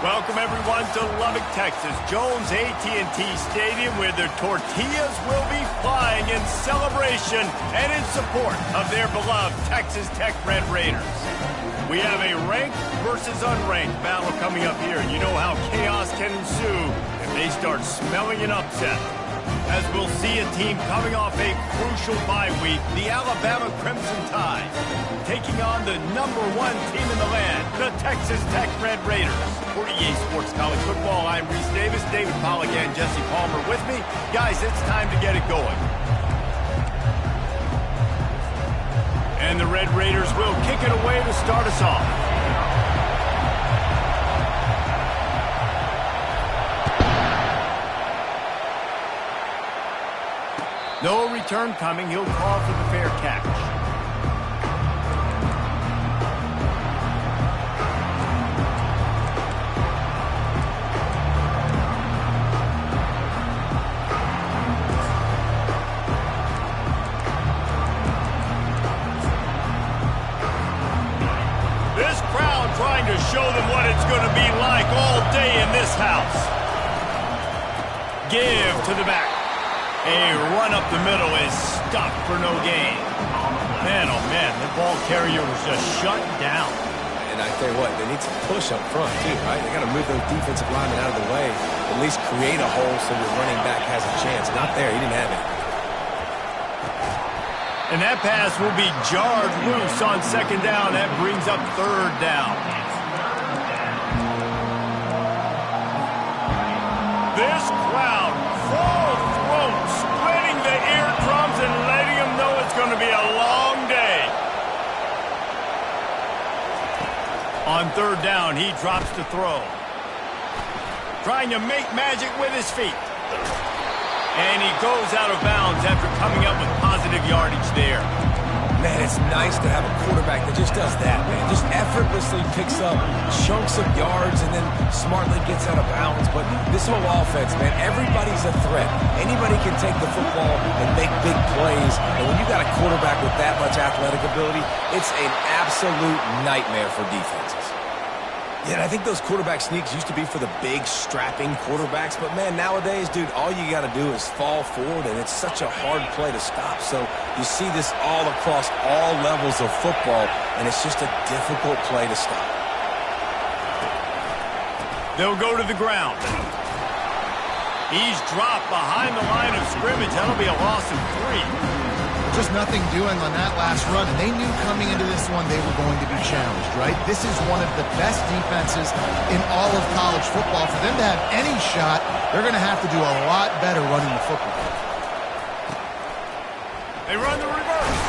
Welcome, everyone, to Lubbock, Texas, Jones AT&T Stadium, where the tortillas will be flying in celebration and in support of their beloved Texas Tech Red Raiders. We have a ranked versus unranked battle coming up here, and you know how chaos can ensue if they start smelling an upset. As we'll see a team coming off a crucial bye week, the Alabama Crimson Tide, taking on the #1 team in the land, the Texas Tech Red Raiders. For EA Sports College Football, I'm Reese Davis, David Pollack, and Jesse Palmer with me. Guys, it's time to get it going. And the Red Raiders will kick it away to start us off. No return coming. He'll call for the fair catch. This crowd trying to show them what it's going to be like all day in this house. Give to the back. A run up the middle is stopped for no gain. Man, oh man, the ball carrier was just shut down. And I tell you what, they need some push up front too, right? They got to move those defensive linemen out of the way, at least create a hole so the running back has a chance. Not there, he didn't have it. And that pass will be jarred loose on second down. That brings up third down. This crowd full throat, splitting the eardrums and letting them know it's going to be a long day. On third down, he drops to throw. Trying to make magic with his feet. And he goes out of bounds after coming up with positive yardage there. Man, it's nice to have a quarterback that just does that, man. Just effortlessly picks up chunks of yards and then smartly gets out of bounds. But this whole offense, man, everybody's a threat. Anybody can take the football and make big plays. And when you got a quarterback with that much athletic ability, it's an absolute nightmare for defenses. Yeah, and I think those quarterback sneaks used to be for the big, strapping quarterbacks. But, man, nowadays, dude, all you got to do is fall forward, and it's such a hard play to stop. So you see this all across all levels of football, and it's just a difficult play to stop. They'll go to the ground. He's dropped behind the line of scrimmage. That'll be a loss of 3. Just nothing doing on that last run, and they knew coming into this one they were going to be challenged, right? This is one of the best defenses in all of college football. For them to have any shot, they're going to have to do a lot better running the football. They run the reverse.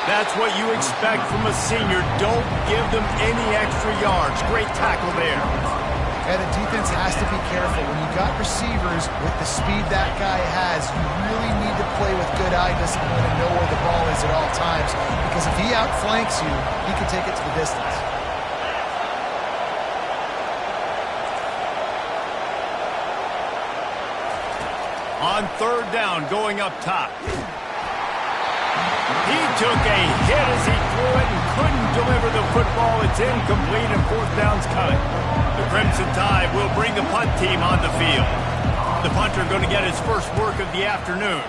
That's what you expect from a senior. Don't give them any extra yards. Great tackle there. Yeah, the defense has to be careful. When you've got receivers with the speed that guy has, you really need to play with good eye discipline and know where the ball is at all times. Because if he outflanks you, he can take it to the distance. On third down, going up top. He took a hit as he threw it and couldn't deliver the football. It's incomplete and fourth down's coming. The Crimson Tide will bring the punt team on the field. The punter going to get his first work of the afternoon.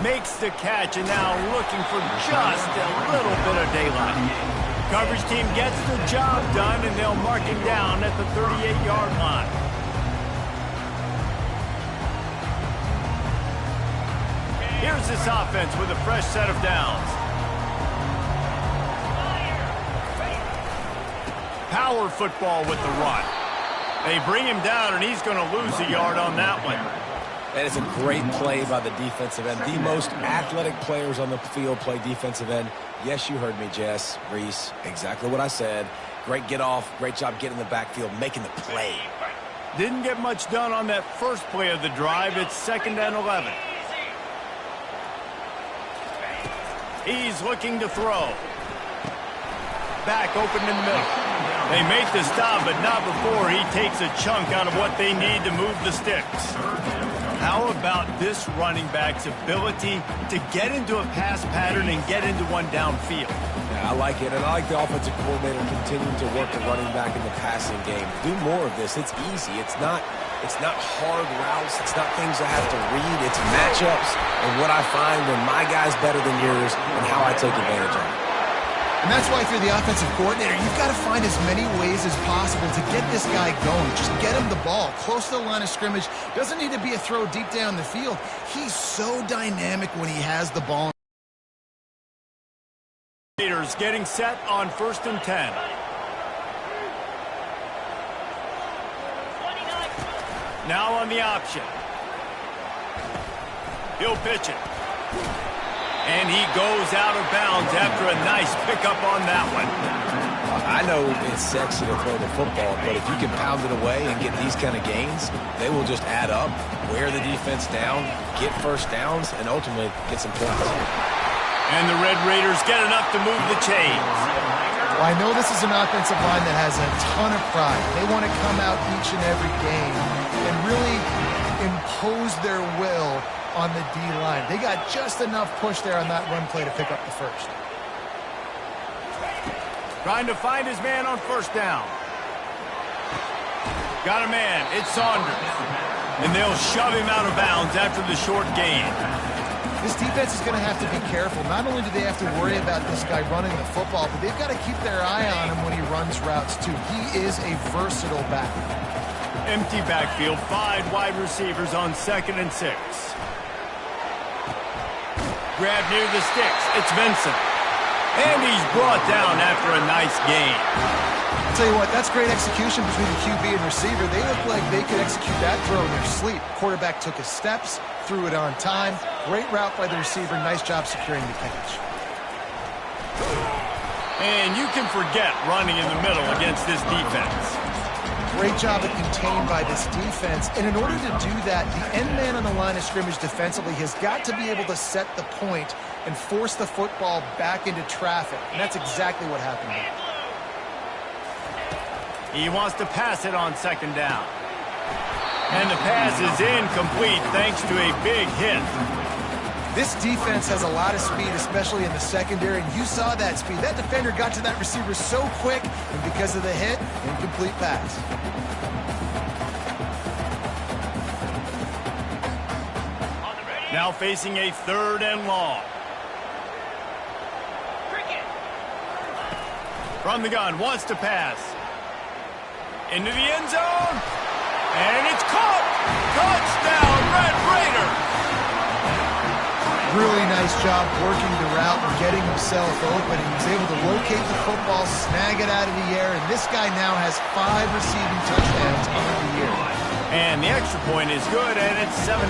Makes the catch and now looking for just a little bit of daylight. Coverage team gets the job done and they'll mark him down at the 38-yard line. Here's this offense with a fresh set of downs. Power football with the run. They bring him down, and he's going to lose a yard on that one. That is a great play by the defensive end. The most athletic players on the field play defensive end. Yes, you heard me, Jess, Reese. Exactly what I said. Great get off. Great job getting in the backfield, making the play. Didn't get much done on that first play of the drive. It's 2nd and 11. He's looking to throw. Back open in the middle. They make the stop, but not before he takes a chunk out of what they need to move the sticks. How about this running back's ability to get into a pass pattern and get into one downfield? I like it, and I like the offensive coordinator continuing to work the running back in the passing game. Do more of this. It's easy. It's not hard routes. It's not things I have to read. It's matchups and what I find when my guy's better than yours and how I take advantage of it. And that's why if you're the offensive coordinator, you've got to find as many ways as possible to get this guy going. Just get him the ball close to the line of scrimmage. Doesn't need to be a throw deep down the field. He's so dynamic when he has the ball. Raiders getting set on 1st and 10. Now on the option. He'll pitch it. And he goes out of bounds after a nice pickup on that one. I know it's sexy to throw the football, but if you can pound it away and get these kind of gains, they will just add up, wear the defense down, get first downs, and ultimately get some points. And the Red Raiders get enough to move the chains. Well, I know this is an offensive line that has a ton of pride. They want to come out each and every game and really impose their will on the D-line. They got just enough push there on that run play to pick up the first. Trying to find his man on 1st down. Got a man. It's Saunders. And they'll shove him out of bounds after the short gain. This defense is going to have to be careful. Not only do they have to worry about this guy running the football, but they've got to keep their eye on him when he runs routes too. He is a versatile back. Empty backfield, 5 wide receivers on 2nd and 6. Grab near the sticks. It's Vincent. And he's brought down after a nice gain. I'll tell you what, that's great execution between the QB and receiver. They look like they could execute that throw in their sleep. Quarterback took his steps, threw it on time. Great route by the receiver. Nice job securing the catch. And you can forget running in the middle against this defense. Great job at contained by this defense. And in order to do that, the end man on the line of scrimmage defensively has got to be able to set the point and force the football back into traffic. And that's exactly what happened here. He wants to pass it on 2nd down. And the pass is incomplete thanks to a big hit. This defense has a lot of speed, especially in the secondary, and you saw that speed. That defender got to that receiver so quick, and because of the hit, incomplete pass. Now facing a 3rd and long. From the gun, wants to pass. Into the end zone. And it's caught. Touchdown, Red Raiders. Really nice job working the route and getting himself open. He was able to locate the football, snag it out of the air, and this guy now has 5 receiving touchdowns on the year. And the extra point is good, and it's 7-0.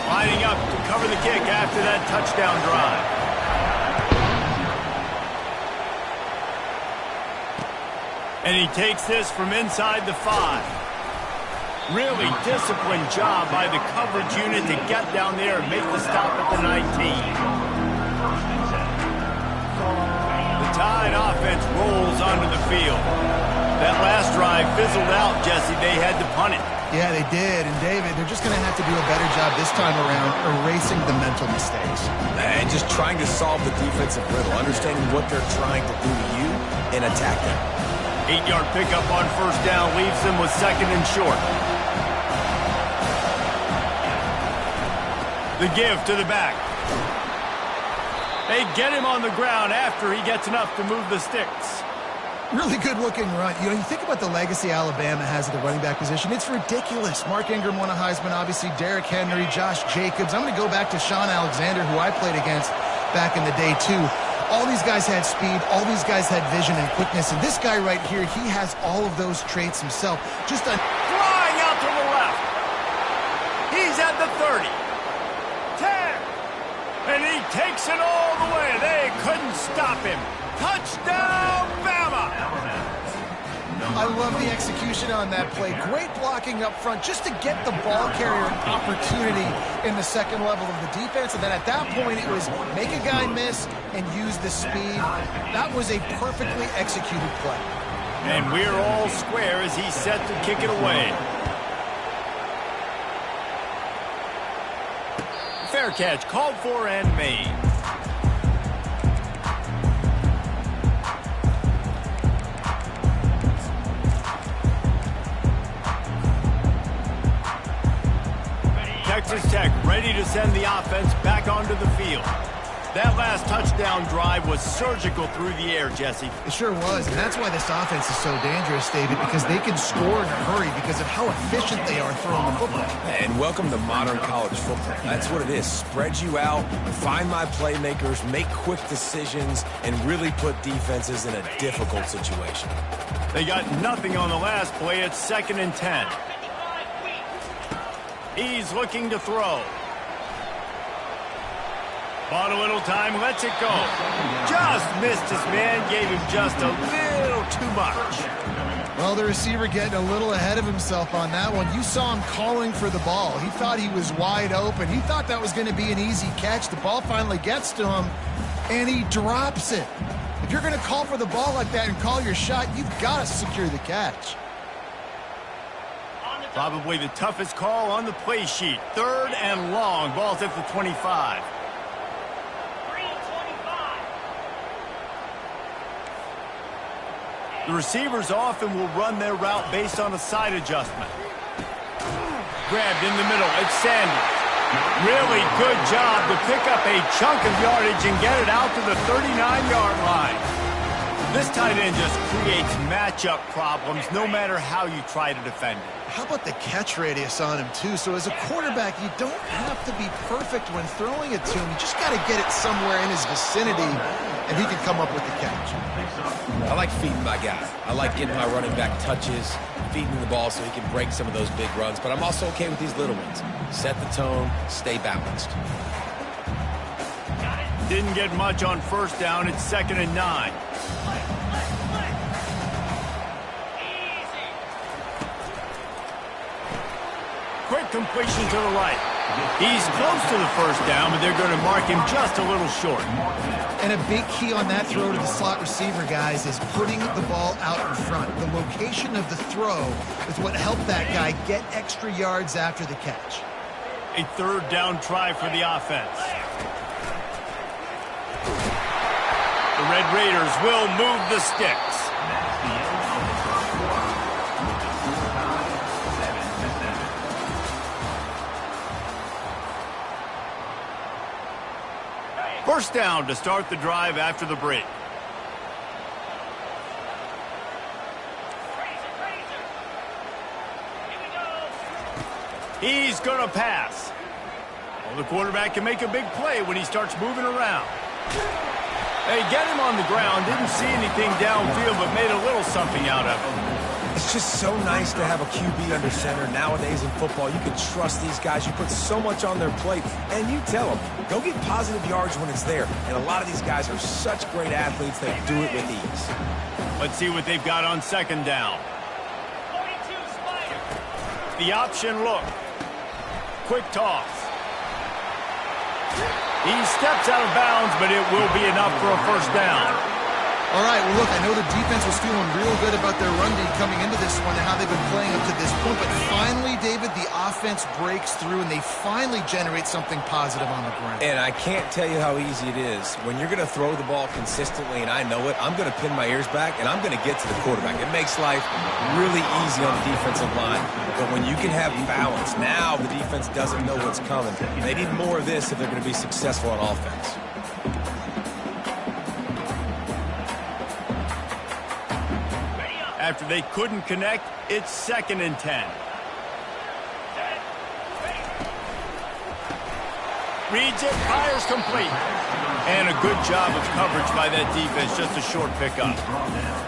Lining up to cover the kick after that touchdown drive. And he takes this from inside the 5. Really disciplined job by the coverage unit to get down there and make the stop at the 19. The Tide offense rolls onto the field. That last drive fizzled out, Jesse. They had to punt it. Yeah, they did. And, David, they're just going to have to do a better job this time around erasing the mental mistakes. And just trying to solve the defensive riddle, understanding what they're trying to do to you and attack them. 8-yard pickup on 1st down leaves them with 2nd and short. The give to the back. They get him on the ground after he gets enough to move the sticks. Really good-looking run. You know, you think about the legacy Alabama has at the running back position. It's ridiculous. Mark Ingram won a Heisman, obviously. Derrick Henry, Josh Jacobs. I'm going to go back to Sean Alexander, who I played against back in the day, too. All these guys had speed. All these guys had vision and quickness. And this guy right here, he has all of those traits himself. Just a flying out to the left. He's at the 30. 10. And he takes it all the way. They couldn't stop him. Touchdown, Bama! I love the execution on that play. Great blocking up front just to get the ball carrier an opportunity in the second level of the defense. And then at that point, it was make a guy miss and use the speed. That was a perfectly executed play. And we're all square as he's set to kick it away. Fair catch, called for and made. Texas Tech ready to send the offense back onto the field. That last touchdown drive was surgical through the air, Jesse. It sure was, and that's why this offense is so dangerous, David, because they can score in a hurry because of how efficient they are throwing the football. And welcome to modern college football. That's what it is. Spread you out, find my playmakers, make quick decisions, and really put defenses in a difficult situation. They got nothing on the last play. It's 2nd and 10. He's looking to throw. Bought a little time, lets it go. Just missed his man, gave him just a little too much. Well, the receiver getting a little ahead of himself on that one. You saw him calling for the ball. He thought he was wide open. He thought that was going to be an easy catch. The ball finally gets to him, and he drops it. If you're going to call for the ball like that and call your shot, you've got to secure the catch. Probably the toughest call on the play sheet. 3rd and long. Ball's at the 25. The receivers often will run their route based on a side adjustment. Grabbed in the middle. It's Sanders. Really good job to pick up a chunk of yardage and get it out to the 39-yard line. This tight end just creates matchup problems no matter how you try to defend it. How about the catch radius on him, too? So as a quarterback, you don't have to be perfect when throwing it to him. You just got to get it somewhere in his vicinity, and he can come up with the catch. I like feeding my guy. I like getting my running back touches, feeding the ball so he can break some of those big runs. But I'm also okay with these little ones. Set the tone, stay balanced. Didn't get much on 1st down. It's 2nd and 9. Quick completion to the right. He's close to the 1st down, but they're going to mark him just a little short. And a big key on that throw to the slot receiver, guys, is putting the ball out in front. The location of the throw is what helped that guy get extra yards after the catch. A 3rd down try for the offense. The Red Raiders will move the sticks. First down to start the drive after the break. He's going to pass. Well, the quarterback can make a big play when he starts moving around. They get him on the ground, didn't see anything downfield, but made a little something out of it. It's just so nice to have a QB under center. Nowadays in football, you can trust these guys. You put so much on their plate, and you tell them, go get positive yards when it's there. And a lot of these guys are such great athletes that do it with ease. Let's see what they've got on 2nd down. The option look. Quick toss. He steps out of bounds, but it will be enough for a 1st down. All right, well, look, I know the defense was feeling real good about their run D coming into this one and how they've been playing up to this point, but finally, David, the offense breaks through, and they finally generate something positive on the ground. And I can't tell you how easy it is. When you're going to throw the ball consistently, and I know it, I'm going to pin my ears back, and I'm going to get to the quarterback. It makes life really easy on the defensive line. But when you can have balance, now the defense doesn't know what's coming. They need more of this if they're going to be successful on offense. After they couldn't connect, it's 2nd and 10. Reads it, fires complete. And a good job of coverage by that defense, just a short pickup.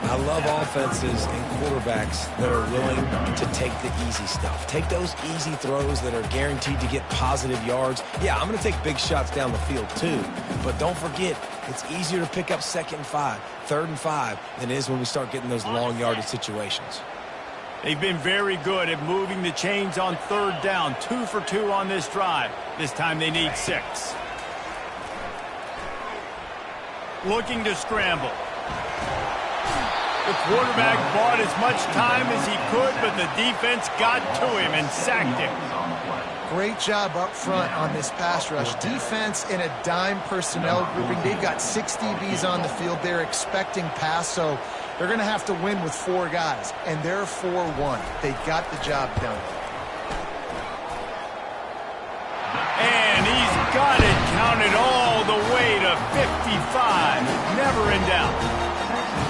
I love offenses and quarterbacks that are willing to take the easy stuff. Take those easy throws that are guaranteed to get positive yards. Yeah, I'm going to take big shots down the field too. But don't forget, it's easier to pick up 2nd and 5, 3rd and 5 than it is when we start getting those long yardage situations. They've been very good at moving the chains on 3rd down. 2 for 2 on this drive. This time they need 6. Looking to scramble. The quarterback bought as much time as he could, but the defense got to him and sacked him. Great job up front on this pass rush. Defense in a dime personnel grouping. They've got 6 DBs on the field. They're expecting pass, so they're going to have to win with 4 guys, and they're 4-1. They got the job done. ever in doubt.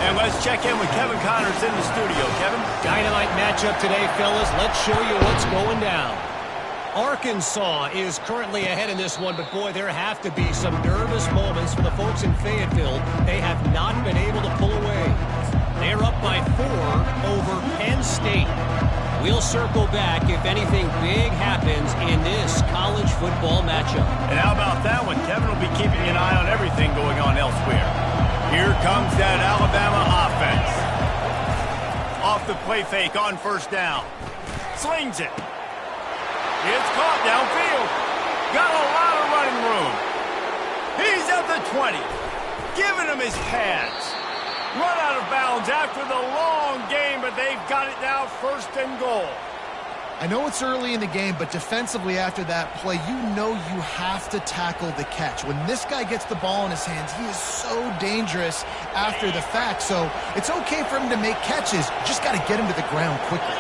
And let's check in with Kevin Connors in the studio. Kevin? Dynamite matchup today, fellas. Let's show you what's going down. Arkansas is currently ahead in this one, but boy, there have to be some nervous moments for the folks in Fayetteville. They have not been able to pull away. They're up by 4 over Penn State. We'll circle back if anything big happens in this college football matchup. And how about that one? Kevin will be keeping an eye on everything going on elsewhere. Here comes that Alabama offense. Off the play fake on first down. Slings it. It's caught downfield. Got a lot of running room. He's at the 20. Giving him his pads. Run out of bounds after the long game, but they've got it now first and goal. I know it's early in the game, but defensively after that play, you know you have to tackle the catch. When this guy gets the ball in his hands, he is so dangerous after the fact. So it's okay for him to make catches. You just got to get him to the ground quickly.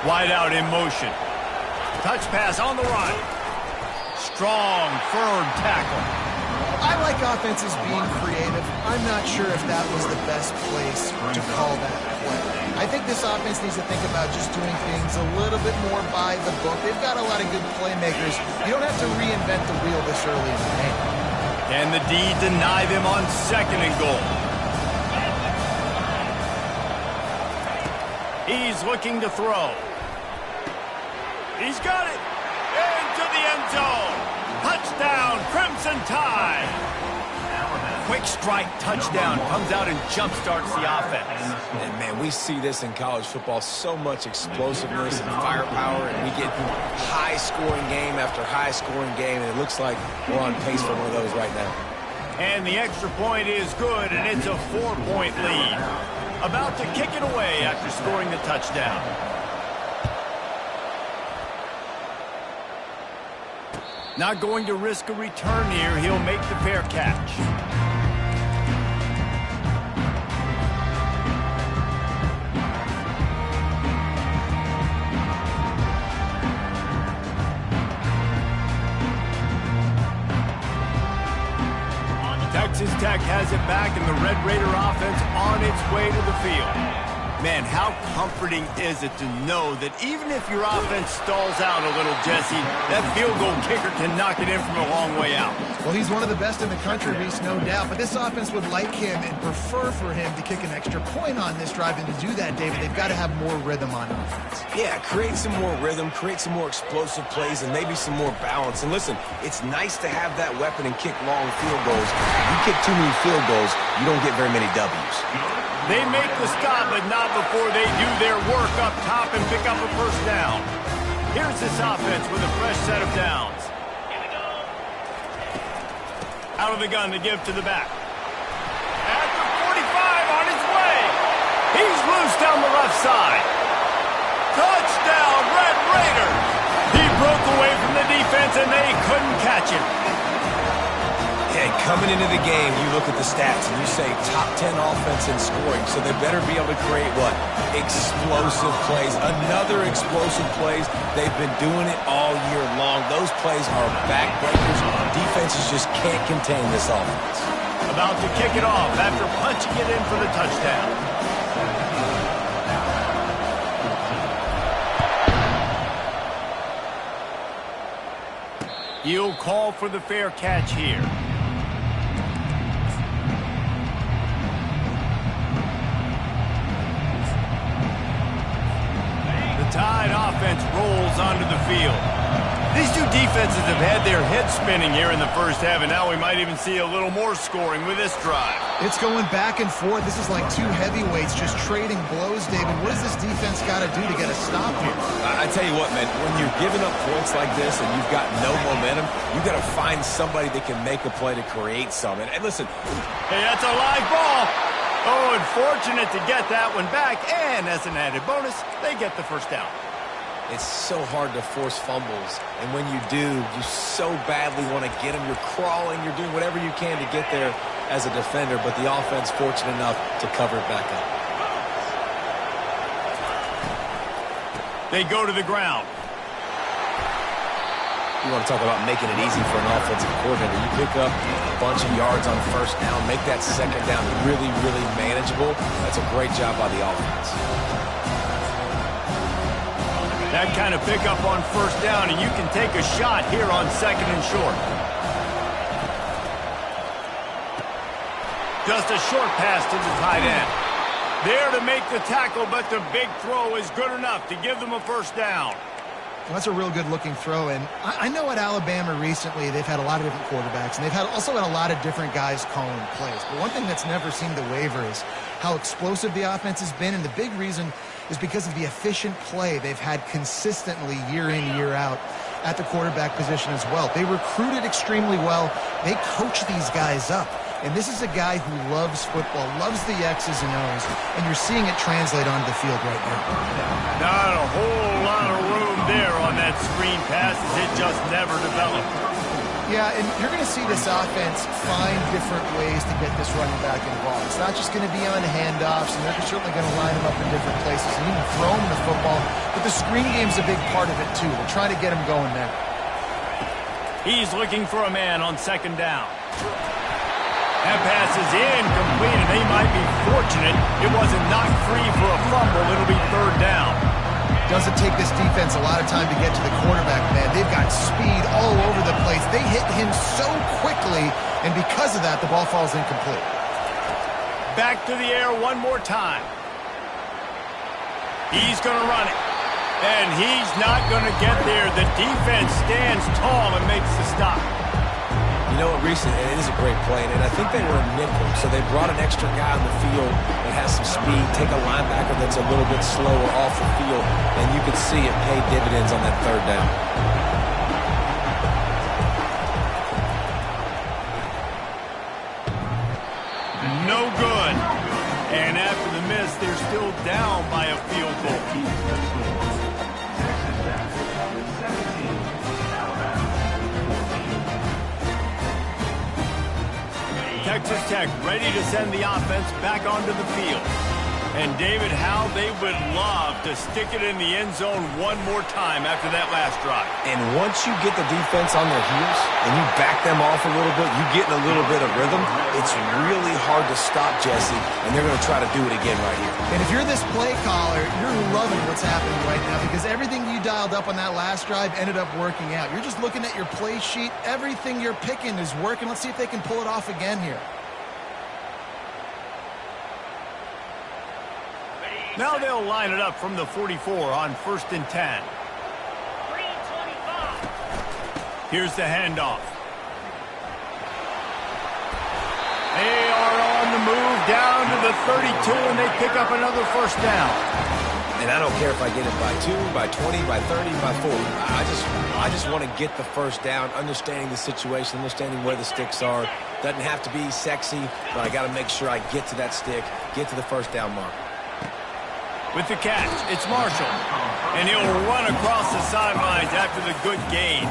Wide out in motion. Touch pass on the run. Strong, firm tackle. I like offenses being creative. I'm not sure if that was the best place to call that play. I think this offense needs to think about just doing things a little bit more by the book. They've got a lot of good playmakers. You don't have to reinvent the wheel this early in the game. And the D deny them on second and goal. He's looking to throw. He's got it. Into the end zone. Touchdown, Crimson Tide. Quick strike touchdown comes out and jump-starts the offense. And, man, we see this in college football, so much explosiveness and firepower, and we get high-scoring game after high-scoring game, and it looks like we're on pace for one of those right now. And the extra point is good, and it's a 4-point lead. About to kick it away after scoring the touchdown. Not going to risk a return here. He'll make the fair catch. Texas Tech has it back, and the Red Raider offense on its way to the field. Man, how comforting is it to know that even if your offense stalls out a little, Jesse, that field goal kicker can knock it in from a long way out. Well, he's one of the best in the country, Reese, no doubt. But this offense would like him and prefer for him to kick an extra point on this drive. And to do that, David, they've got to have more rhythm on offense. Yeah, create some more rhythm, create some more explosive plays, and maybe some more balance. And listen, it's nice to have that weapon and kick long field goals. You kick too many field goals, you don't get very many W's. They make the stop, but not before they do their work up top and pick up a first down. Here's this offense with a fresh set of downs. Out of the gun to give to the back. At the 45 on his way. He's loose down the left side. Touchdown, Red Raiders. He broke away from the defense, and they couldn't catch him. Yeah, coming into the game, you look at the stats and you say top 10 offense in scoring, so they better be able to create what? Explosive plays. Another explosive plays. They've been doing it all year long. Those plays are backbreakers. Defenses just can't contain this offense. About to kick it off after punching it in for the touchdown. He'll call for the fair catch here. Tide offense rolls onto the field. These two defenses have had their heads spinning here in the first half, and now we might even see a little more scoring with this drive. It's going back and forth. This is like two heavyweights just trading blows, David. What does this defense got to do to get a stop here? I tell you what, man, when you're giving up points like this and you've got no momentum, you've got to find somebody that can make a play to create some. And listen. Hey, that's a live ball. Oh, unfortunate to get that one back, and as an added bonus, they get the first down. It's so hard to force fumbles, and when you do, you so badly want to get them. You're crawling, you're doing whatever you can to get there as a defender, but the offense fortunate enough to cover it back up. They go to the ground. You want to talk about making it easy for an offensive coordinator. You pick up a bunch of yards on first down, make that second down really, really manageable. That's a great job by the offense. That kind of pickup on first down, and you can take a shot here on second and short. Just a short pass to the tight end. There to make the tackle, but the big throw is good enough to give them a first down. Well, that's a real good-looking throw, and I know at Alabama recently they've had a lot of different quarterbacks, and they've also had a lot of different guys calling plays. But one thing that's never seemed to waver is how explosive the offense has been, and the big reason is because of the efficient play they've had consistently year in, year out at the quarterback position as well. They recruited extremely well. They coach these guys up. And this is a guy who loves football, loves the X's and O's, and you're seeing it translate onto the field right now. Not a whole lot of room there on that screen pass as it just never developed. Yeah, and you're going to see this offense find different ways to get this running back involved. It's not just going to be on handoffs, and they're certainly going to line him up in different places and even throw him the football. But the screen game's a big part of it, too. They're trying to get him going now. He's looking for a man on second down. That pass is incomplete, and they might be fortunate it wasn't knocked free for a fumble. It'll be third down. Doesn't take this defense a lot of time to get to the quarterback, man. They've got speed all over the place. They hit him so quickly, and because of that, the ball falls incomplete. Back to the air one more time. He's going to run it, and he's not going to get there. The defense stands tall and makes the stop. You know what, Reese, it is a great play, and I think they were in nickel, so they brought an extra guy on the field that has some speed, take a linebacker that's a little bit slower off the field, and you could see it pay dividends on that third down. No good. And after the miss, they're still down by a field goal. Texas Tech ready to send the offense back onto the field. And David, how they would love to stick it in the end zone one more time after that last drive. And once you get the defense on their heels and you back them off a little bit, you get in a little bit of rhythm, it's really hard to stop, Jesse, and they're going to try to do it again right here. And if you're this play caller, you're loving what's happening right now because everything you dialed up on that last drive ended up working out. You're just looking at your play sheet. Everything you're picking is working. Let's see if they can pull it off again here. Now they'll line it up from the 44 on 1st and 10. Here's the handoff. They are on the move down to the 32, and they pick up another first down. And I don't care if I get it by 2, by 20, by 30, by 40. I just want to get the first down, understanding the situation, understanding where the sticks are. Doesn't have to be sexy, but I got to make sure I get to that stick, get to the first down mark. With the catch, it's Marshall. And he'll run across the sidelines after the good gain.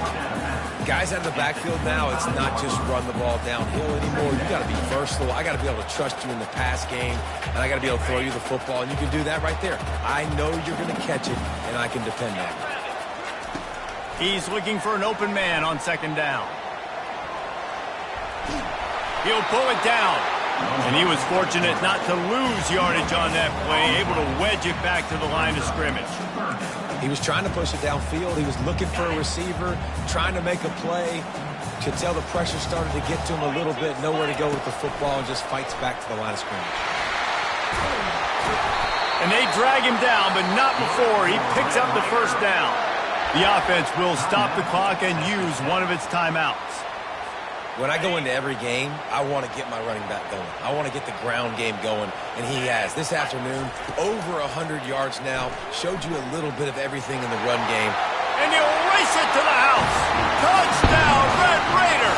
Guys out of the backfield now, it's not just run the ball downhill anymore. You got to be versatile. I got to be able to trust you in the pass game, and I got to be able to throw you the football, and you can do that right there. I know you're going to catch it, and I can depend on it. He's looking for an open man on second down. He'll pull it down. And he was fortunate not to lose yardage on that play, able to wedge it back to the line of scrimmage. He was trying to push it downfield. He was looking for a receiver, trying to make a play. Could tell the pressure started to get to him a little bit, nowhere to go with the football, and just fights back to the line of scrimmage. And they drag him down, but not before he picks up the first down. The offense will stop the clock and use one of its timeouts. When I go into every game, I want to get my running back going. I want to get the ground game going, and he has. This afternoon, over 100 yards now, showed you a little bit of everything in the run game. And he'll race it to the house. Touchdown, Red Raider!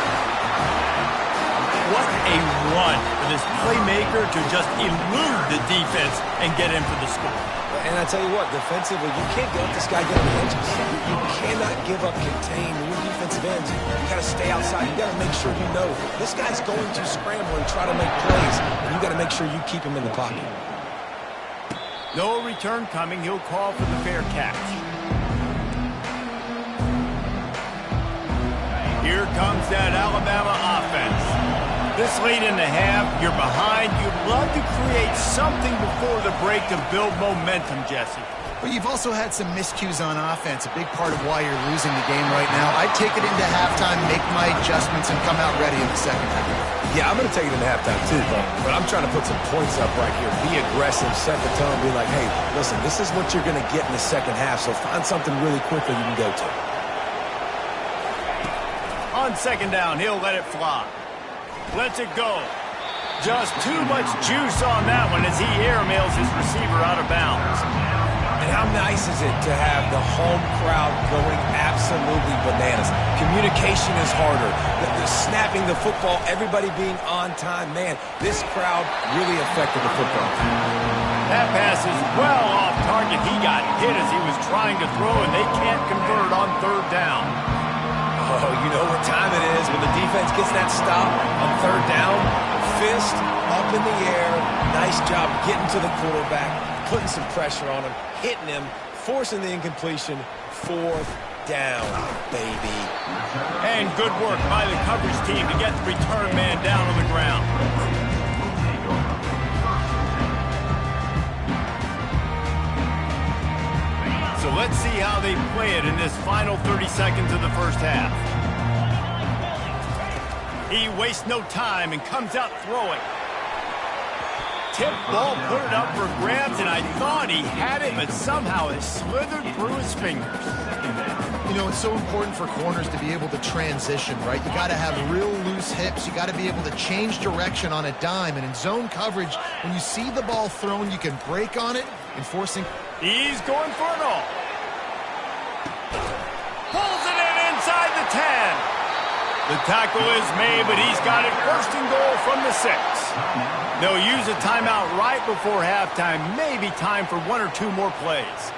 What a run for this playmaker to just elude the defense and get in for the score. And I tell you what, defensively, you can't let this guy get on the edges. You cannot give up contain. When you're defensive ends, you got to stay outside. You got to make sure you know this guy's going to scramble and try to make plays, and you got to make sure you keep him in the pocket. No return coming. He'll call for the fair catch. Here comes that Alabama offense. This late in the half, you're behind. You'd love to create something before the break to build momentum, Jesse. But you've also had some miscues on offense, a big part of why you're losing the game right now. I'd take it into halftime, make my adjustments, and come out ready in the second half. Yeah, I'm going to take it into halftime too, but I'm trying to put some points up right here. Be aggressive, set the tone, be like, hey, listen, this is what you're going to get in the second half, so find something really quickly you can go to. On second down, he'll let it fly. Lets it go. Just too much juice on that one as he airmails his receiver out of bounds. And how nice is it to have the home crowd going absolutely bananas? Communication is harder. The snapping the football, everybody being on time. Man, this crowd really affected the football team. That pass is well off target. He got hit as he was trying to throw, and they can't convert on third down. Oh, you know what time it is when the defense gets that stop on third down. Fist up in the air. Nice job getting to the quarterback, putting some pressure on him, hitting him, forcing the incompletion. Fourth down, baby. And good work by the coverage team to get the return man down on the ground. So let's see how they play it in this final 30 seconds of the first half. He wastes no time and comes out throwing. Tip ball, put it up for grabs, and I thought he had it, but somehow it slithered through his fingers. You know, it's so important for corners to be able to transition, right? You got to have real loose hips. You got to be able to change direction on a dime. And in zone coverage, when you see the ball thrown, you can break on it, enforcing. He's going for it all. Pulls it in inside the 10. The tackle is made, but he's got it first and goal from the 6. They'll use a timeout right before halftime. Maybe time for one or two more plays.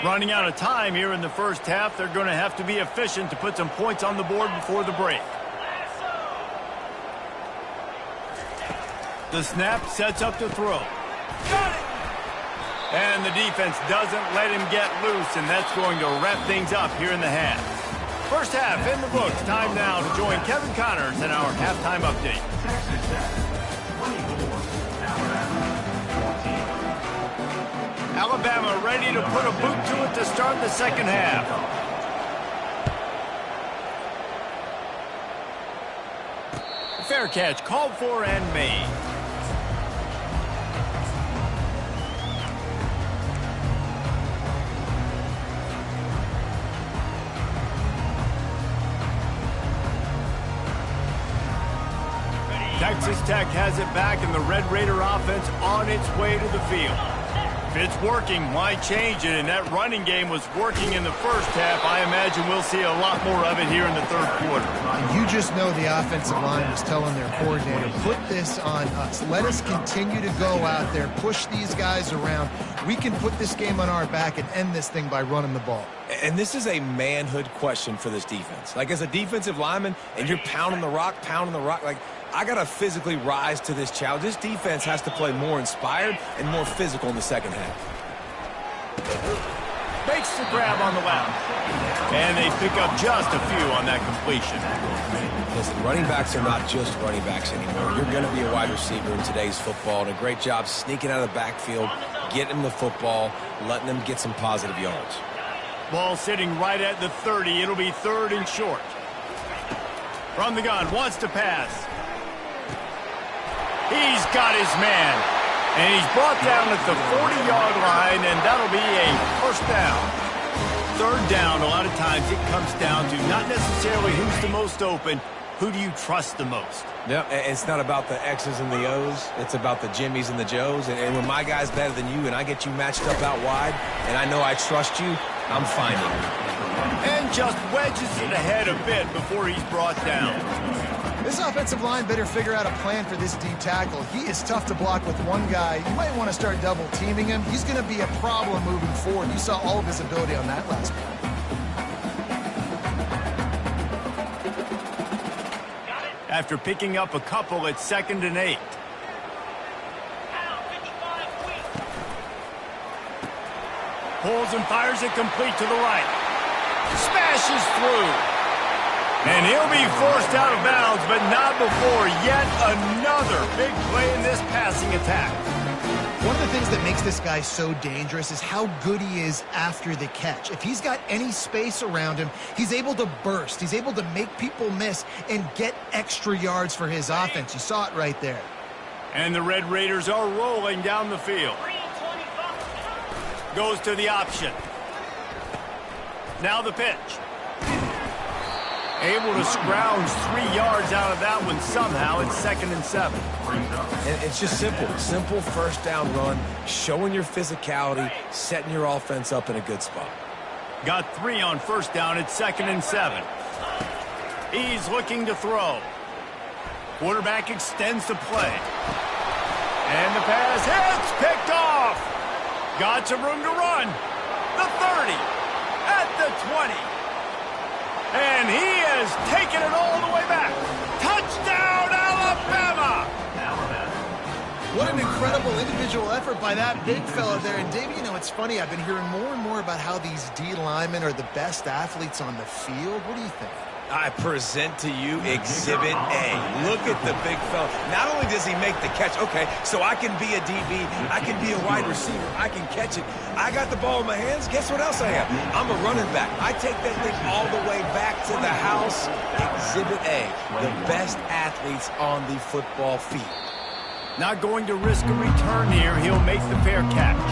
Running out of time here in the first half. They're going to have to be efficient to put some points on the board before the break. The snap sets up to throw. Got it! And the defense doesn't let him get loose, and that's going to wrap things up here in the half. First half in the books. Time now to join Kevin Connors in our halftime update. Alabama ready to put a boot to it to start the second half. Fair catch called for and made. Texas Tech has it back, and the Red Raider offense on its way to the field. If it's working, why change it? And that running game was working in the first half. I imagine we'll see a lot more of it here in the third quarter. You just know the offensive line was telling their coordinator, put this on us. Let us continue to go out there, push these guys around. We can put this game on our back and end this thing by running the ball. And this is a manhood question for this defense. Like, as a defensive lineman, and you're pounding the rock, like, I got to physically rise to this challenge. This defense has to play more inspired and more physical in the second half. Makes the grab on the left. And they pick up just a few on that completion. Listen, running backs are not just running backs anymore. You're going to be a wide receiver in today's football, and a great job sneaking out of the backfield, getting them the football, letting them get some positive yards. Ball sitting right at the 30. It'll be third and short. From the gun, wants to pass. He's got his man. And he's brought down at the 40-yard line, and that'll be a first down. Third down, a lot of times it comes down to not necessarily who's the most open, who do you trust the most? Yep, it's not about the X's and the O's. It's about the Jimmys and the Joes. And when my guy's better than you and I get you matched up out wide, and I know I trust you, I'm finding you. And just wedges it ahead a bit before he's brought down. This offensive line better figure out a plan for this D tackle. He is tough to block with one guy. You might want to start double teaming him. He's going to be a problem moving forward. You saw all of his ability on that last play. After picking up a couple, it's 2nd and 8. Pulls and fires it complete to the right. Smashes through. And he'll be forced out of bounds, but not before yet another big play in this passing attack. One of the things that makes this guy so dangerous is how good he is after the catch. If he's got any space around him, he's able to burst. He's able to make people miss and get extra yards for his offense. You saw it right there. And the Red Raiders are rolling down the field. Goes to the option. Now the pitch. Able to scrounge 3 yards out of that one somehow. It's 2nd and 7. And it's just simple. Simple first down run, showing your physicality, setting your offense up in a good spot. Got 3 on first down. It's 2nd and 7. He's looking to throw. Quarterback extends the play. And the pass hits. Picked off. Got some room to run. The 30. At the 20. And he has taken it all the way back. Touchdown, Alabama! What an incredible individual effort by that big fella there. And, Dave, you know, it's funny. I've been hearing more and more about how these D linemen are the best athletes on the field. What do you think? I present to you Exhibit A. Look at the big fella. Not only does he make the catch, okay, so I can be a DB, I can be a wide receiver, I can catch it. I got the ball in my hands. Guess what else I am? I'm a running back. I take that thing all the way back to the house. Exhibit A, the best athletes on the football field. Not going to risk a return here. He'll make the fair catch.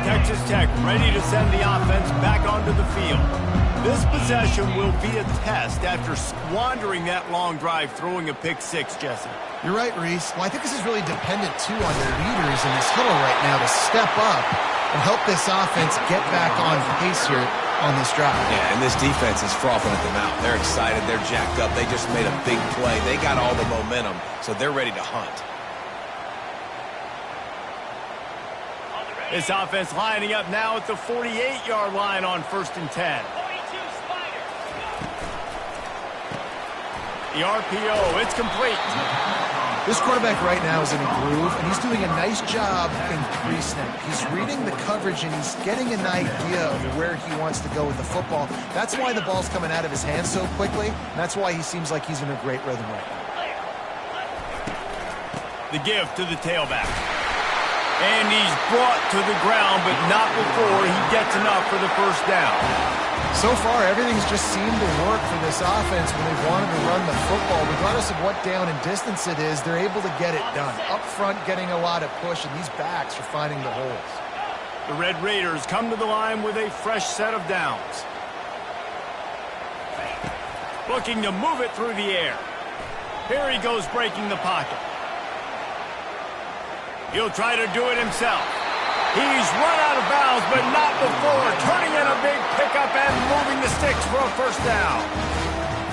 Texas Tech ready to send the offense back onto the field. This possession will be a test after squandering that long drive throwing a pick six, Jesse. You're right, Reese. Well, I think this is really dependent, too, on their leaders in this huddle right now to step up and help this offense get back on pace here on this drive. Yeah, and this defense is frothing at the mouth. They're excited. They're jacked up. They just made a big play. They got all the momentum, so they're ready to hunt. This offense lining up now at the 48-yard line on 1st and 10. The RPO, it's complete. This quarterback right now is in a groove, and he's doing a nice job in pre-snap. He's reading the coverage, and he's getting an idea of where he wants to go with the football. That's why the ball's coming out of his hands so quickly, and that's why he seems like he's in a great rhythm right now. The give to the tailback. And he's brought to the ground, but not before he gets enough for the first down. So far, everything's just seemed to work for this offense when they've wanted to run the football. Regardless of what down and distance it is, they're able to get it done. Up front, getting a lot of push, and these backs are finding the holes. The Red Raiders come to the line with a fresh set of downs. Looking to move it through the air. Here he goes breaking the pocket. He'll try to do it himself. He's run out of bounds, but not before turning in a big pickup and moving the sticks for a first down.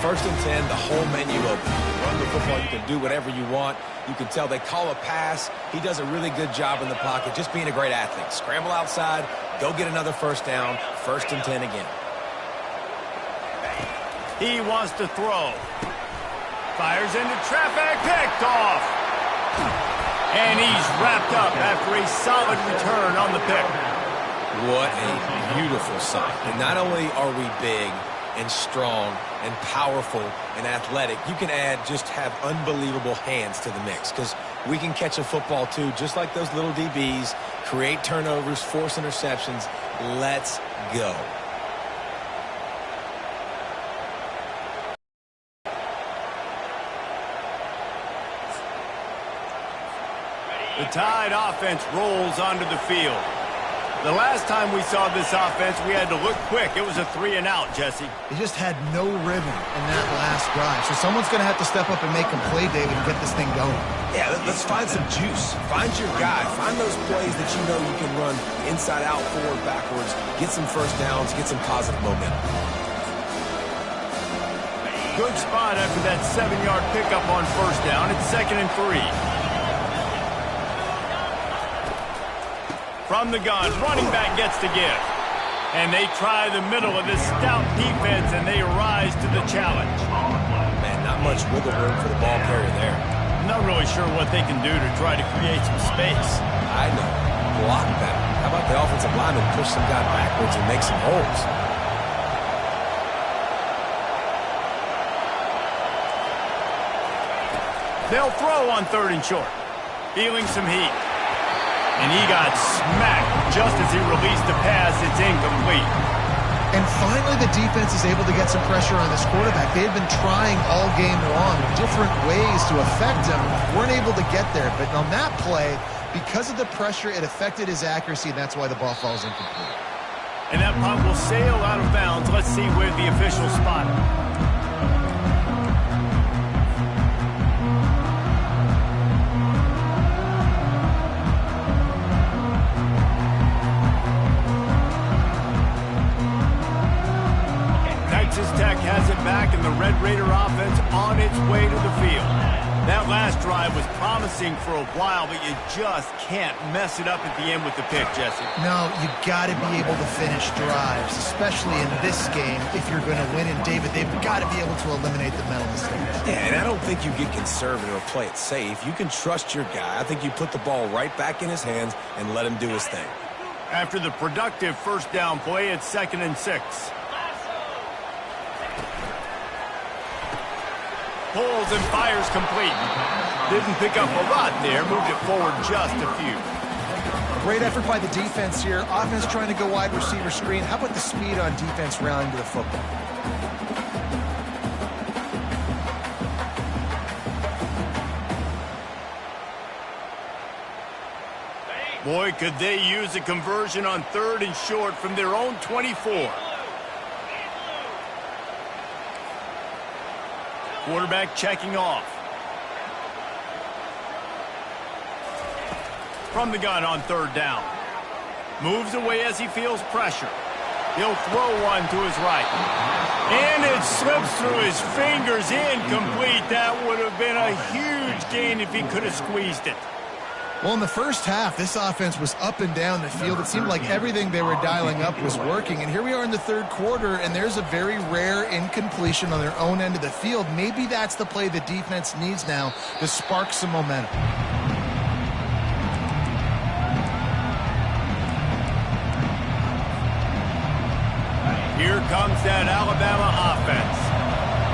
1st and 10, the whole menu open. Run the football, you can do whatever you want. You can tell they call a pass. He does a really good job in the pocket, just being a great athlete. Scramble outside, go get another first down, 1st and 10 again. He wants to throw. Fires into traffic, picked off. And he's wrapped up after a solid return on the pick. What a beautiful sight. And not only are we big and strong and powerful and athletic, you can just have unbelievable hands to the mix, because we can catch a football too, just like those little DBs, create turnovers, force interceptions. Let's go. The Tide offense rolls onto the field. The last time we saw this offense, we had to look quick. It was a 3-and-out, Jesse. He just had no rhythm in that last drive. So someone's going to have to step up and make a play, David, and get this thing going. Yeah, let's find some juice. Find your guy. Find those plays that you know you can run inside out, forward, backwards. Get some first downs. Get some positive momentum. Good spot after that 7-yard pickup on first down. It's 2nd and 3. From the gun, running back gets the give. And they try the middle of this stout defense, and they rise to the challenge. Man, not much wiggle room for the ball carrier there. I'm not really sure what they can do to try to create some space. I know. Block better. How about the offensive lineman push some guy backwards and make some holes? They'll throw on 3rd and short. Feeling some heat. And he got smacked just as he released the pass. It's incomplete. And finally, the defense is able to get some pressure on this quarterback. They had been trying all game long different ways to affect him. Weren't able to get there. But on that play, because of the pressure, it affected his accuracy, and that's why the ball falls incomplete. And that punt will sail out of bounds. Let's see where the officials spot it. Texas Tech has it back, and the Red Raider offense on its way to the field. That last drive was promising for a while, but you just can't mess it up at the end with the pick, Jesse. No, you got to be able to finish drives, especially in this game if you're going to win. And David, they've got to be able to eliminate the mental mistakes. Yeah, and I don't think you get conservative or play it safe. You can trust your guy. I think you put the ball right back in his hands and let him do his thing. After the productive first down play, it's 2nd and 6. Pulls and fires complete. Didn't pick up a lot there. Moved it forward just a few. Great effort by the defense here. Offense trying to go wide receiver screen. How about the speed on defense rallying to the football? Boy, could they use a conversion on 3rd and short from their own 24. Quarterback checking off. From the gun on 3rd down. Moves away as he feels pressure. He'll throw one to his right. And it slips through his fingers, incomplete. That would have been a huge gain if he could have squeezed it. Well, in the first half, this offense was up and down the field. It seemed like everything they were dialing up was working. And here we are in the 3rd quarter, and there's a very rare incompletion on their own end of the field. Maybe that's the play the defense needs now to spark some momentum. Here comes that Alabama offense.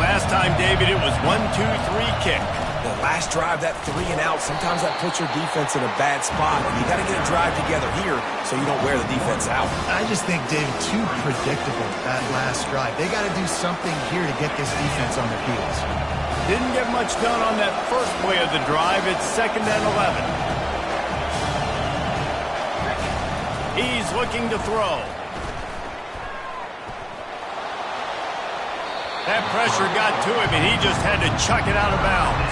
Last time, David, it was 1-2-3 kick. The last drive, that 3 and out, sometimes that puts your defense in a bad spot. And you got to get a drive together here so you don't wear the defense out. I just think, David, too predictable, that last drive. They got to do something here to get this defense on their heels. Didn't get much done on that first play of the drive. It's 2nd and 11. He's looking to throw. That pressure got to him, and he just had to chuck it out of bounds.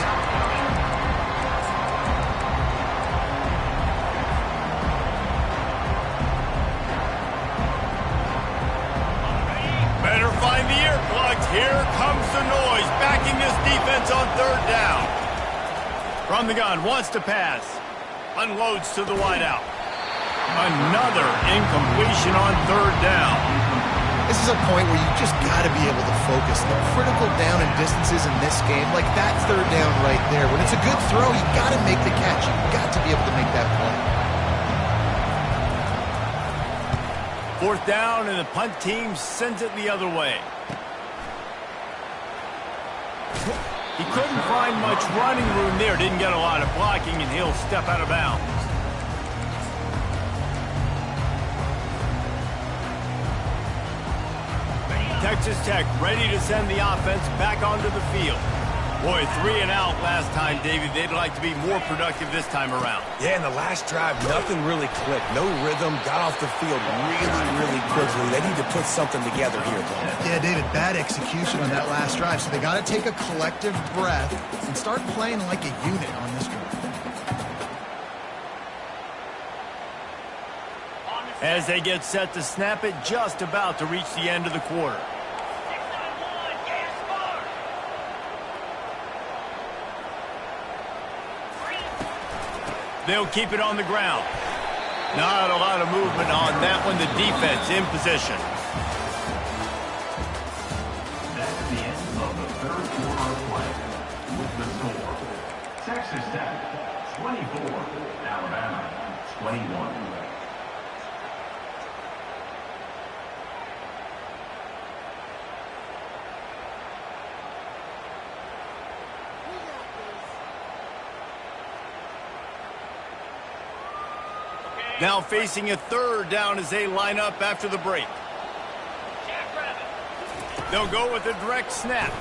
Better find the earplugs. Here comes the noise, backing this defense on 3rd down. From the gun, wants to pass. Unloads to the wideout. Another incompletion on 3rd down. This is a point where you just got to be able to focus. The critical down and distances in this game, like that 3rd down right there. When it's a good throw, you got to make the catch. You've got to be able to make that play. 4th down, and the punt team sends it the other way. He couldn't find much running room there. Didn't get a lot of blocking, and he'll step out of bounds. Texas Tech ready to send the offense back onto the field. Boy, 3 and out last time, David. They'd like to be more productive this time around. Yeah, in the last drive, nothing really clicked. No rhythm, got off the field really quickly. They need to put something together here, though. Yeah, David, bad execution on that last drive. So they got to take a collective breath and start playing like a unit on this drive. As they get set to snap it, just about to reach the end of the quarter. They'll keep it on the ground. Not a lot of movement on that one. The defense in position. That's the end of the third quarter of play. With the score, Texas Tech 24, Alabama 21. Now facing a third down as they line up after the break. They'll go with a direct snap.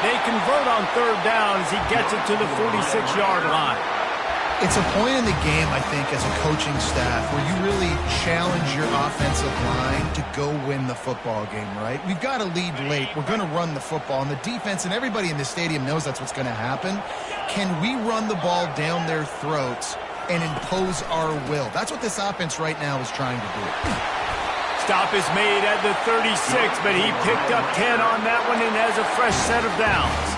They convert on third down as he gets it to the 46-yard line. It's a point in the game, I think, as a coaching staff where you really challenge your offensive line to go win the football game, right? We've got to lead late. We're going to run the football, and the defense and everybody in the stadium knows that's what's going to happen. Can we run the ball down their throats and impose our will? That's what this offense right now is trying to do. Stop is made at the 36, but he picked up 10 on that one and has a fresh set of downs.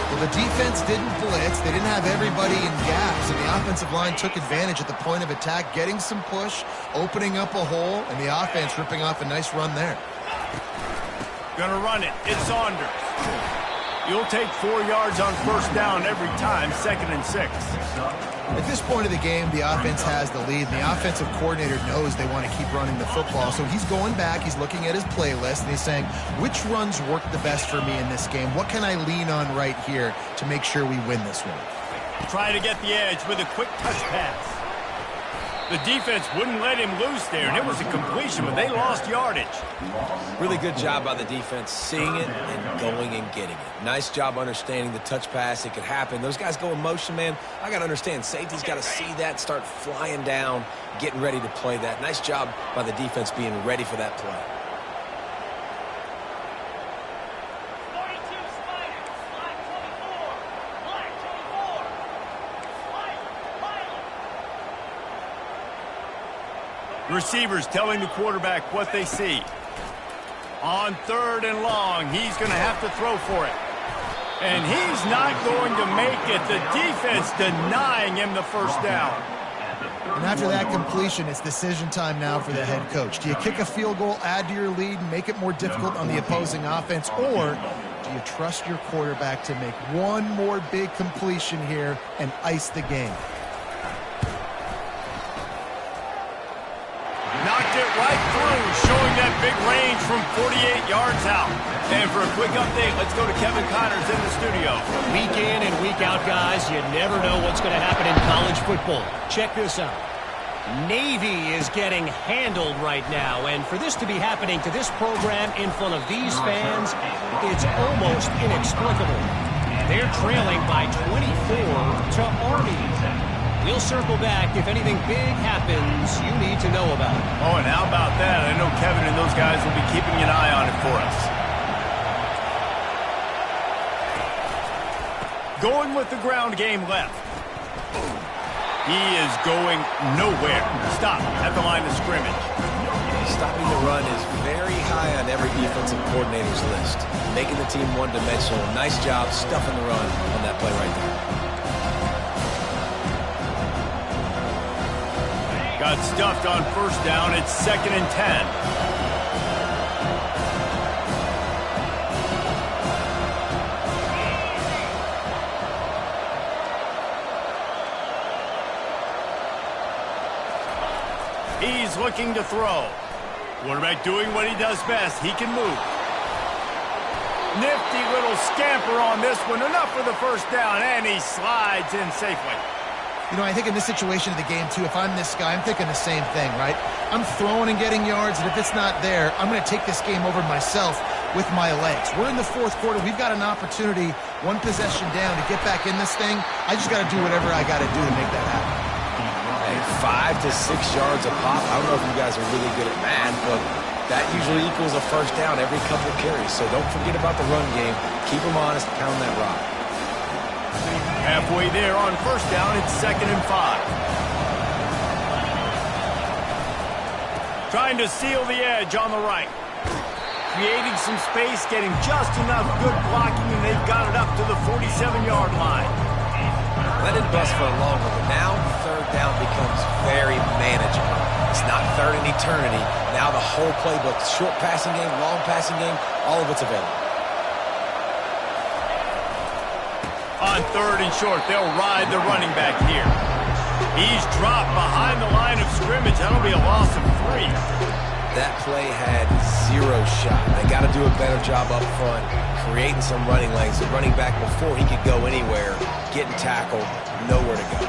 Well, the defense didn't blitz. They didn't have everybody in gaps, and the offensive line took advantage at the point of attack, getting some push, opening up a hole, and the offense ripping off a nice run there. Gonna run it. It's Saunders. You'll take 4 yards on first down every time, 2nd and 6. At this point of the game, the offense has the lead, and the offensive coordinator knows they want to keep running the football. So he's going back, he's looking at his playlist, and he's saying, which runs work the best for me in this game? What can I lean on right here to make sure we win this one? Trying to get the edge with a quick touch pass. The defense wouldn't let him loose there, and it was a completion, but they lost yardage. Really good job by the defense, seeing it and going and getting it. Nice job understanding the touch pass. It could happen. Those guys go in motion, man. I got to understand, safety's got to see that, start flying down, getting ready to play that. Nice job by the defense being ready for that play. Receivers telling the quarterback what they see. On 3rd and long, he's going to have to throw for it. And he's not going to make it. The defense denying him the first down. And after that completion, it's decision time now for the head coach. Do you kick a field goal, add to your lead, and make it more difficult on the opposing offense, or do you trust your quarterback to make one more big completion here and ice the game? Knocked it right through, showing that big range from 48 yards out. And for a quick update, let's go to Kevin Connors in the studio. Week in and week out, guys, you never know what's going to happen in college football. Check this out. Navy is getting handled right now, and for this to be happening to this program in front of these fans, it's almost inexplicable. They're trailing by 24 to Army. We'll circle back if anything big happens you need to know about. Oh, and how about that? I know Kevin and those guys will be keeping an eye on it for us. Going with the ground game left. He is going nowhere. Stop at the line of scrimmage. Stopping the run is very high on every defensive coordinator's list. Making the team one-dimensional. Nice job stuffing the run on that play right there. Got stuffed on first down. It's 2nd and 10. He's looking to throw. Quarterback doing what he does best. He can move. Nifty little scamper on this one. Enough for the first down, and he slides in safely. You know, I think in this situation of the game, too, if I'm this guy, I'm thinking the same thing, right? I'm throwing and getting yards, and if it's not there, I'm going to take this game over myself with my legs. We're in the 4th quarter. We've got an opportunity, one possession down, to get back in this thing. I just got to do whatever I got to do to make that happen. Hey, 5 to 6 yards a pop. I don't know if you guys are really good at math, but that usually equals a first down every couple of carries. So don't forget about the run game. Keep them honest, pound that rock. Halfway there on first down, it's 2nd and 5. Trying to seal the edge on the right. Creating some space, getting just enough good blocking, and they've got it up to the 47-yard line. Let it bust for a long one, but now third down becomes very manageable. It's not third in eternity. Now the whole playbook, short passing game, long passing game, all of it's available. On third and short, they'll ride the running back here. He's dropped behind the line of scrimmage. That'll be a loss of 3. That play had 0 shot. They got to do a better job up front, creating some running lanes. The running back, before he could go anywhere, getting tackled, nowhere to go.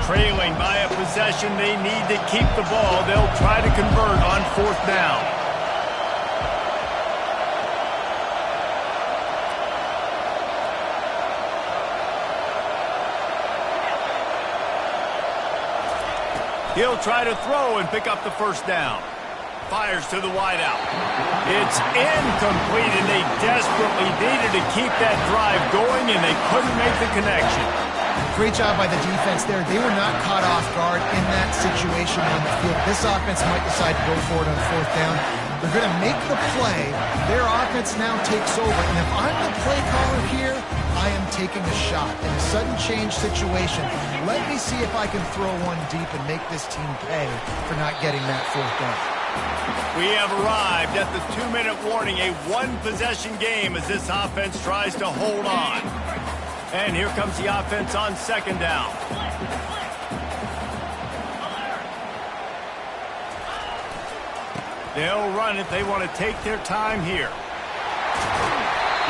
Trailing by a possession, they need to keep the ball. They'll try to convert on fourth down. He'll try to throw and pick up the first down. Fires to the wideout. It's incomplete, and they desperately needed to keep that drive going, and they couldn't make the connection. Great job by the defense there. They were not caught off guard in that situation on the field. This offense might decide to go for it on fourth down. They're going to make the play. Their offense now takes over, and if I'm the play caller here, I am taking a shot in a sudden change situation. Let me see if I can throw one deep and make this team pay for not getting that fourth down. We have arrived at the 2-minute warning, a one-possession game as this offense tries to hold on. And here comes the offense on second down. They'll run it. They want to take their time here.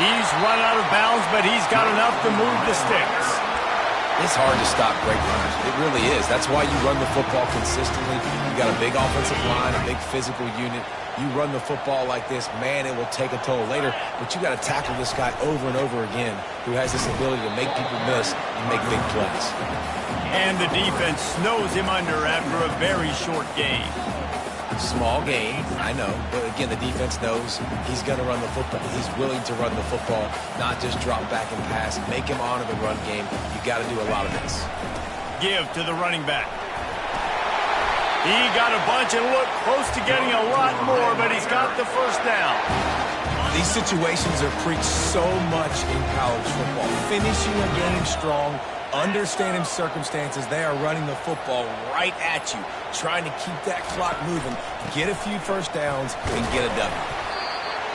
He's run out of bounds, but he's got enough to move the sticks. It's hard to stop great runners. It really is. That's why you run the football consistently. You got a big offensive line, a big physical unit. You run the football like this, man, it will take a toll later. But you got to tackle this guy over and over again who has this ability to make people miss and make big plays. And the defense snows him under after a very short game. Small game, I know. But again, the defense knows he's going to run the football. He's willing to run the football, not just drop back and pass. Make him honor the run game. You got to do a lot of this. Give to the running back. He got a bunch and looked close to getting a lot more, but he's got the first down. These situations are preached so much in college football. Finishing a game strong, understanding circumstances. They are running the football right at you, trying to keep that clock moving, get a few first downs, and get a W.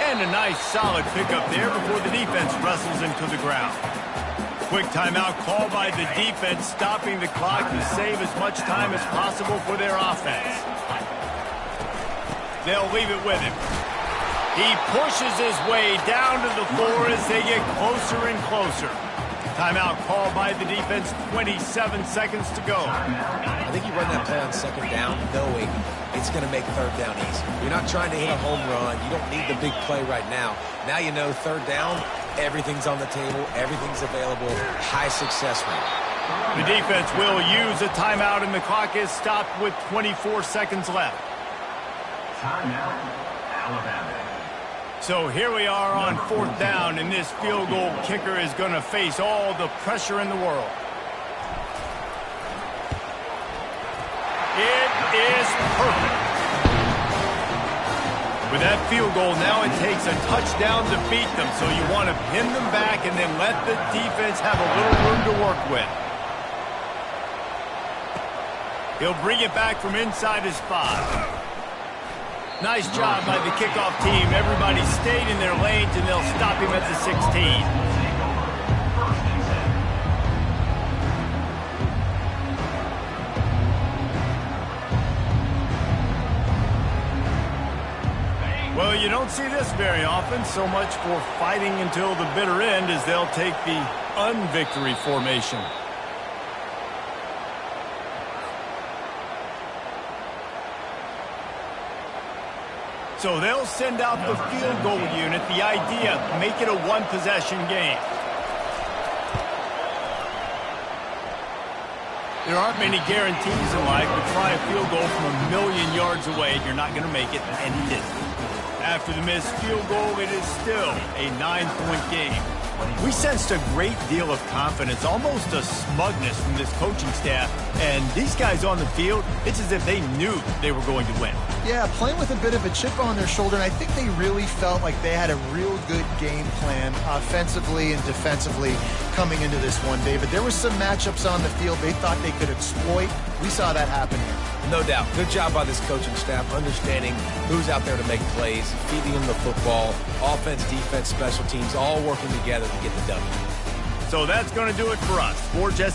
And a nice solid pickup there before the defense wrestles him to the ground. Quick timeout call by the defense, stopping the clock to save as much time as possible for their offense. They'll leave it with him. He pushes his way down to the floor as they get closer and closer. Timeout called by the defense, 27 seconds to go. I think you run that play on second down knowing it's going to make third down easy. You're not trying to hit a home run. You don't need the big play right now. Now you know third down, everything's on the table, everything's available, high success rate. The defense will use a timeout, and the clock is stopped with 24 seconds left. Timeout, Alabama. So here we are on fourth down, and this field goal kicker is going to face all the pressure in the world. It is perfect. With that field goal, now it takes a touchdown to beat them, so you want to pin them back and then let the defense have a little room to work with. He'll bring it back from inside his 5. Nice job by the kickoff team. Everybody stayed in their lanes, and they'll stop him at the 16. Well, you don't see this very often. So much for fighting until the bitter end as they'll take the unvictory formation. So they'll send out the field goal unit. The idea, make it a one-possession game. There aren't many guarantees in life, but try a field goal from a million yards away, and you're not going to make it, and he didn't. After the missed field goal, it is still a 9-point game. We sensed a great deal of confidence, almost a smugness from this coaching staff. And these guys on the field, it's as if they knew they were going to win. Yeah, playing with a bit of a chip on their shoulder, and I think they really felt like they had a real good game plan offensively and defensively coming into this one, David. There were some matchups on the field they thought they could exploit. We saw that happen here. No doubt. Good job by this coaching staff, understanding who's out there to make plays, feeding them the football, offense, defense, special teams, all working together to get the W. So that's going to do it for us. For Jesse